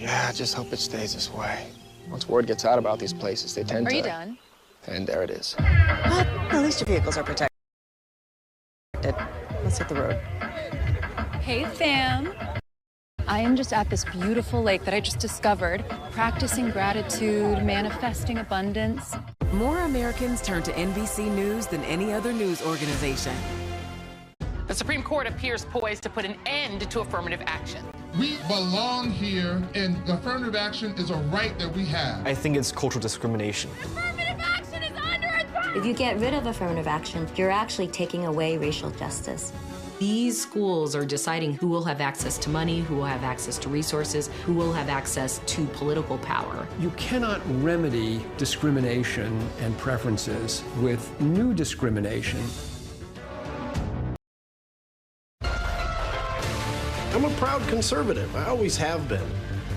Yeah, I just hope it stays this way. Once word gets out about these places, they tend to... Are you done? And there it is. Well, at least your vehicles are protected. Let's hit the road. Hey, fam. I am just at this beautiful lake that I just discovered, practicing gratitude, manifesting abundance. More Americans turn to NBC News than any other news organization. The Supreme Court appears poised to put an end to affirmative action. We belong here, and affirmative action is a right that we have. I think it's cultural discrimination. Affirmative action is under attack! If you get rid of affirmative action, you're actually taking away racial justice. These schools are deciding who will have access to money, who will have access to resources, who will have access to political power. You cannot remedy discrimination and preferences with new discrimination. I'm a proud conservative. I always have been.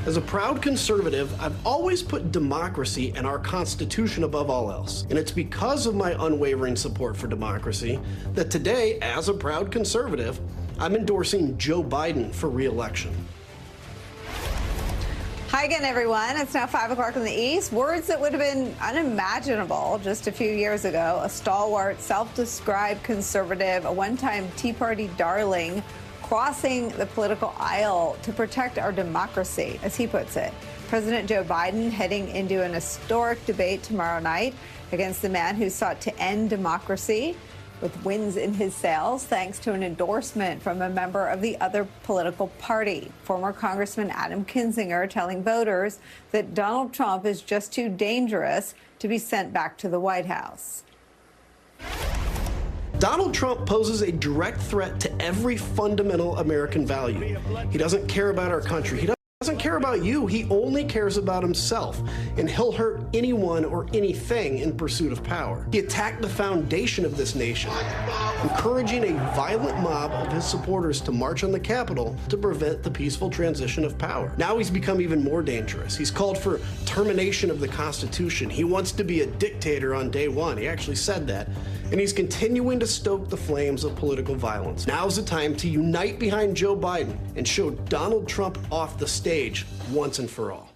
As a proud conservative, I've always put democracy and our Constitution above all else. And it's because of my unwavering support for democracy that today, as a proud conservative, I'm endorsing Joe Biden for re-election. Hi again, everyone. It's now 5 o'clock in the East. Words that would have been unimaginable just a few years ago. A stalwart, self-described conservative, a one-time Tea Party darling, crossing the political aisle to protect our democracy, as he puts it. President Joe Biden heading into an historic debate tomorrow night against the man who sought to end democracy, with wins in his sails thanks to an endorsement from a member of the other political party. Former Congressman Adam Kinzinger telling voters that Donald Trump is just too dangerous to be sent back to the White House. Donald Trump poses a direct threat to every fundamental American value. He doesn't care about our country. He doesn't care about you. He only cares about himself, and he'll hurt anyone or anything in pursuit of power. He attacked the foundation of this nation, encouraging a violent mob of his supporters to march on the Capitol to prevent the peaceful transition of power. Now he's become even more dangerous. He's called for termination of the Constitution. He wants to be a dictator on day one. He actually said that. And he's continuing to stoke the flames of political violence. Now's the time to unite behind Joe Biden and show Donald Trump off the stage once and for all.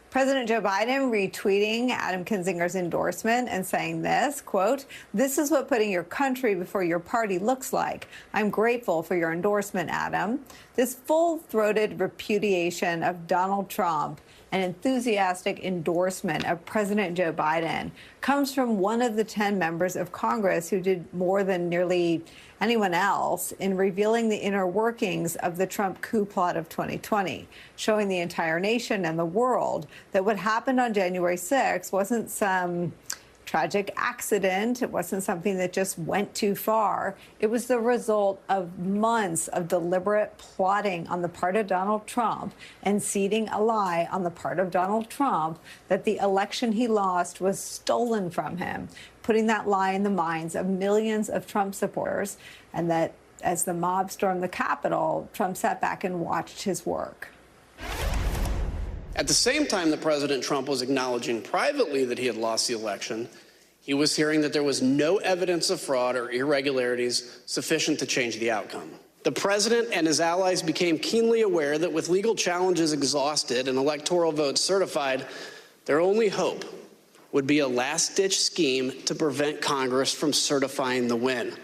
President Joe Biden retweeting Adam Kinzinger's endorsement and saying this, quote, "This is what putting your country before your party looks like. I'm grateful for your endorsement, Adam." This full-throated repudiation of Donald Trump and enthusiastic endorsement of President Joe Biden comes from one of the 10 members of Congress who did more than nearly anyone else in revealing the inner workings of the Trump coup plot of 2020, showing the entire nation and the world that what happened on January 6th wasn't some tragic accident. It wasn't something that just went too far. It was the result of months of deliberate plotting on the part of Donald Trump and seeding a lie on the part of Donald Trump that the election he lost was stolen from him, putting that lie in the minds of millions of Trump supporters, and that as the mob stormed the Capitol, Trump sat back and watched his work. At the same time that President Trump was acknowledging privately that he had lost the election, he was hearing that there was no evidence of fraud or irregularities sufficient to change the outcome. The president and his allies became keenly aware that with legal challenges exhausted and electoral votes certified, their only hope would be a last-ditch scheme to prevent Congress from certifying the win,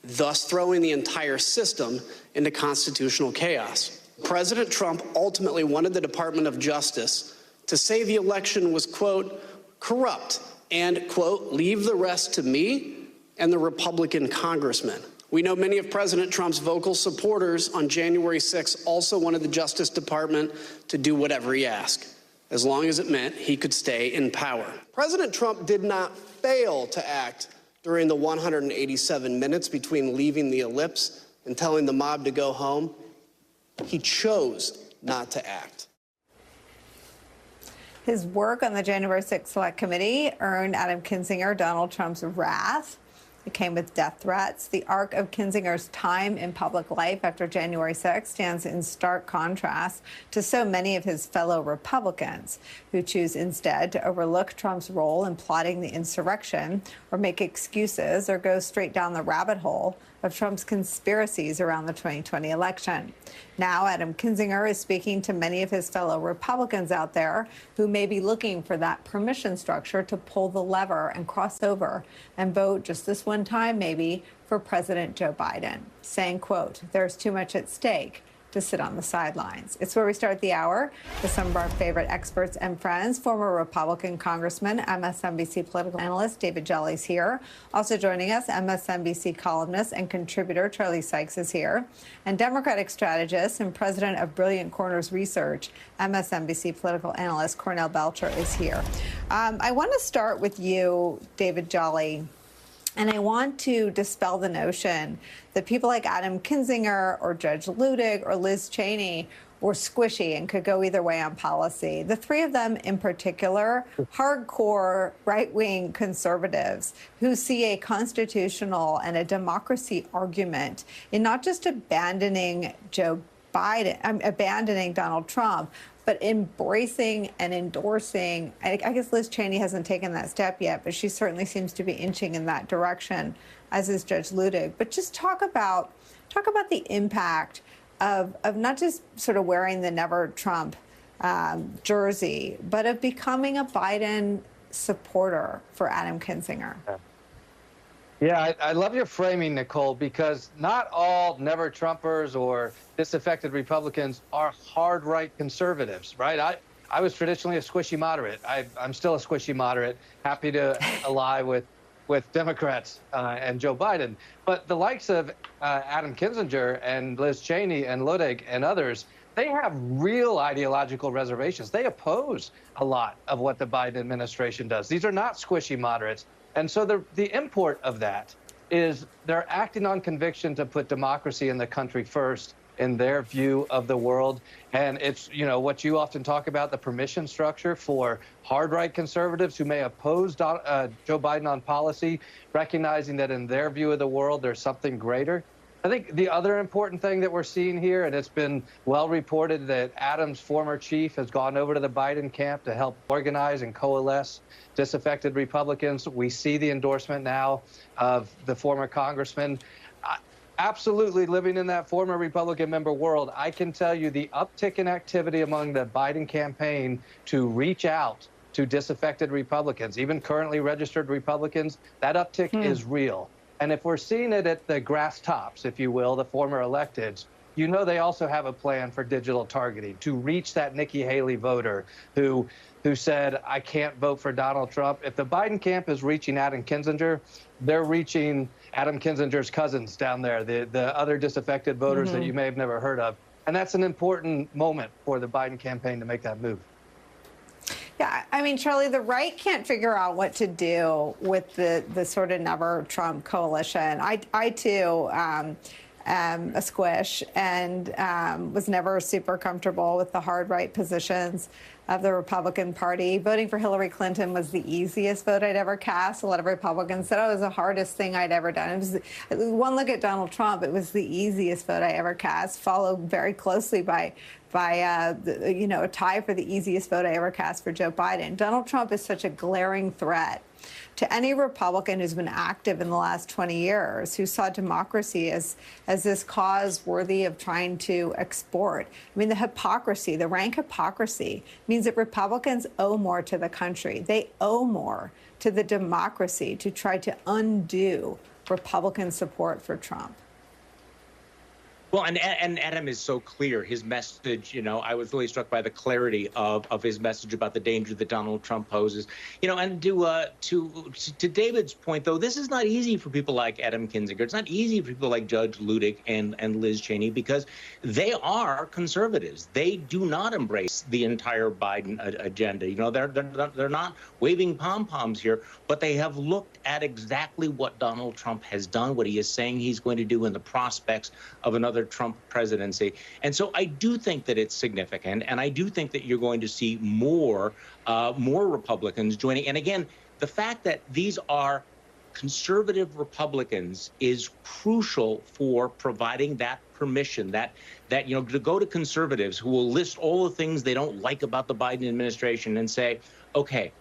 thus throwing the entire system into constitutional chaos. President Trump ultimately wanted the Department of Justice to say the election was, quote, corrupt and, quote, leave the rest to me and the Republican congressmen. We know many of President Trump's vocal supporters on January 6 also wanted the Justice Department to do whatever he asked, as long as it meant he could stay in power. President Trump did not fail to act during the 187 minutes between leaving the ellipse and telling the mob to go home. He chose not to act. His work on the January 6th Select Committee earned Adam Kinzinger Donald Trump's wrath. It came with death threats. The arc of Kinzinger's time in public life after January 6th stands in stark contrast to so many of his fellow Republicans who choose instead to overlook Trump's role in plotting the insurrection or make excuses or go straight down the rabbit hole of Trump's conspiracies around the 2020 election. Now, Adam Kinzinger is speaking to many of his fellow Republicans out there who may be looking for that permission structure to pull the lever and cross over and vote just this one time, maybe, for President Joe Biden, saying, quote, "There's too much at stake to sit on the sidelines." It's where we start the hour with some of our favorite experts and friends. Former Republican Congressman, MSNBC political analyst David Jolly is here. Also joining us, MSNBC columnist and contributor Charlie Sykes is here. And Democratic strategist and president of Brilliant Corners Research, MSNBC political analyst Cornell Belcher is here. I want to start with you, David Jolly. And I want to dispel the notion that people like Adam Kinzinger or Judge Ludig or Liz Cheney were squishy and could go either way on policy. The three of them in particular, hardcore right-wing conservatives who see a constitutional and a democracy argument in not just abandoning abandoning Donald Trump, but embracing and endorsing. I guess Liz Cheney hasn't taken that step yet, but she certainly seems to be inching in that direction, as is Judge Ludig. But just talk about the impact of not just sort of wearing the Never Trump jersey, but of becoming a Biden supporter for Adam Kinzinger. Yeah, I love your framing, Nicolle, because not all Never Trumpers or disaffected Republicans are hard right conservatives, right? I was traditionally a squishy moderate. I'm still a squishy moderate, happy to ally with Democrats and Joe Biden. But the likes of Adam Kinzinger and Liz Cheney and Ludig and others, they have real ideological reservations. They oppose a lot of what the Biden administration does. These are not squishy moderates. And so the import of that is they're acting on conviction to put democracy in the country first in their view of the world. And it's, you know, what you often talk about, the permission structure for hard right conservatives who may oppose Joe Biden on policy, recognizing that in their view of the world, there's something greater. I think the other important thing that we're seeing here, and it's been well reported that Adam's former chief has gone over to the Biden camp to help organize and coalesce disaffected Republicans. We see the endorsement now of the former congressman. Absolutely living in that former Republican member world, I can tell you the uptick in activity among the Biden campaign to reach out to disaffected Republicans, even currently registered Republicans, that uptick is real. And if we're seeing it at the grass tops, if you will, the former electeds, you know they also have a plan for digital targeting to reach that Nikki Haley voter who said, I can't vote for Donald Trump. If the Biden camp is reaching Adam Kinzinger, they're reaching Adam Kinzinger's cousins down there, the other disaffected voters that you may have never heard of. And that's an important moment for the Biden campaign to make that move. Yeah, I mean, Charlie, the right can't figure out what to do with the sort of Never Trump coalition. I too, am a squish and was never super comfortable with the hard right positions of the Republican Party. Voting for Hillary Clinton was the easiest vote I'd ever cast. A lot of Republicans said, oh, it was the hardest thing I'd ever done. It was one look at Donald Trump. It was the easiest vote I ever cast, followed very closely by a tie for the easiest vote I ever cast for Joe Biden. Donald Trump is such a glaring threat to any Republican who's been active in the last 20 years, who saw democracy as this cause worthy of trying to export. I mean, the hypocrisy, the rank hypocrisy, means that Republicans owe more to the country. They owe more to the democracy to try to undo Republican support for Trump. Well, and Adam is so clear. His message, I was really struck by the clarity of his message about the danger that Donald Trump poses. And to David's point, though, this is not easy for people like Adam Kinzinger. It's not easy for people like Judge Ludig and Liz Cheney because they are conservatives. They do not embrace the entire Biden agenda. They're not waving pom-poms here, but they have looked at exactly what Donald Trump has done, what he is saying he's going to do, and the prospects of another Trump presidency. And so I do think that it's significant, and I do think that you're going to see more Republicans joining. And again, the fact that these are conservative Republicans is crucial for providing that permission, that to go to conservatives who will list all the things they don't like about the Biden administration and say, okay,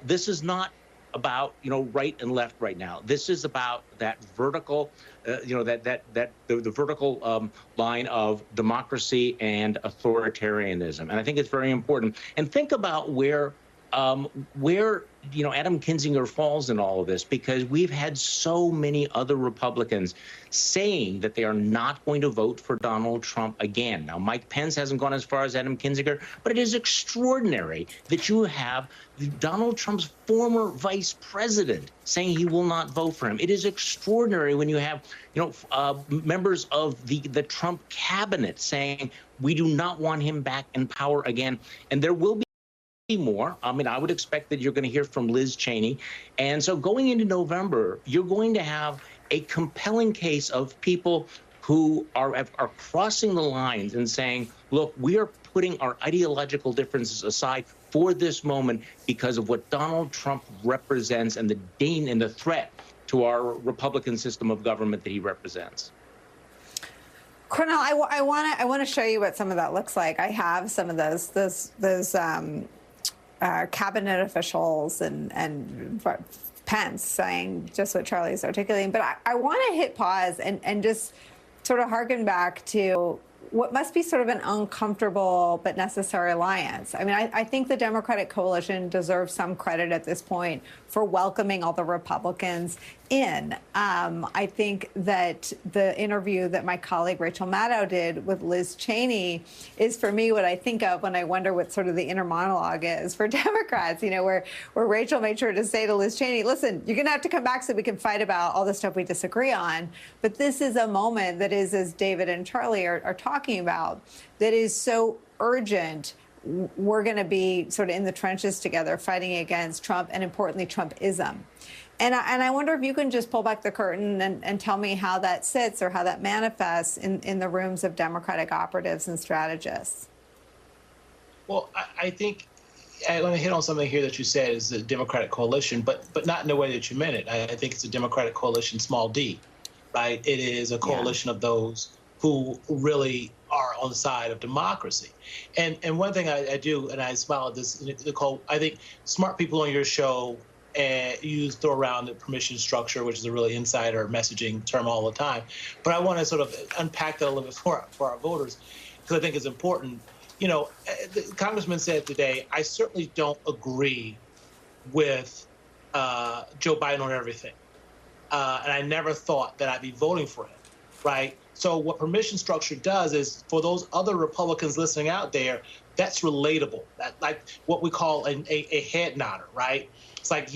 this is not about, right and left right now. This is about that vertical, the vertical line of democracy and authoritarianism. And I think it's very important. And think about where Adam Kinzinger falls in all of this, because we've had so many other Republicans saying that they are not going to vote for Donald Trump again. Now, Mike Pence hasn't gone as far as Adam Kinzinger, but it is extraordinary that you have Donald Trump's former vice president saying he will not vote for him. It is extraordinary when you have, members of the Trump cabinet saying we do not want him back in power again. And there will be more. I mean, I would expect that you're going to hear from Liz Cheney. And so going into November, you're going to have a compelling case of people who are crossing the lines and saying, look, we are putting our ideological differences aside for this moment because of what Donald Trump represents and the threat to our Republican system of government that he represents. Cornel, I want to show you what some of that looks like. I have some of those cabinet officials and Pence saying just what Charlie's articulating. But I want to hit pause and just sort of harken back to what must be sort of an uncomfortable but necessary alliance. I mean, I think the Democratic coalition deserves some credit at this point for welcoming all the Republicans in. I think that the interview that my colleague Rachel Maddow did with Liz Cheney is, for me, what I think of when I wonder what sort of the inner monologue is for Democrats, where Rachel made sure to say to Liz Cheney, listen, you're going to have to come back so we can fight about all the stuff we disagree on. But this is a moment that is, as David and Charlie are talking about, that is so urgent. We're going to be sort of in the trenches together fighting against Trump and, importantly, Trumpism. And I wonder if you can just pull back the curtain and tell me how that sits or how that manifests in the rooms of Democratic operatives and strategists. Well, I think I want to hit on something here that you said is the Democratic coalition, but not in the way that you meant it. I think it's a Democratic coalition, small d, right? It is a coalition of those who really are on the side of democracy. And one thing I do, and I smile at this, Nicolle, I think smart people on your show throw around the permission structure, which is a really insider messaging term all the time. But I want to sort of unpack that a little bit for our voters, because I think it's important. The Congressman said today, I certainly don't agree with Joe Biden on everything. And I never thought that I'd be voting for him, right? So what permission structure does is, for those other Republicans listening out there, that's relatable. That, like what we call a head nodder, right? It's like,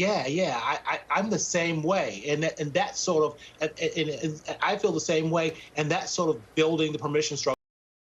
I'm the same way. And that sort of, and I feel the same way. And that's sort of building the permission structure.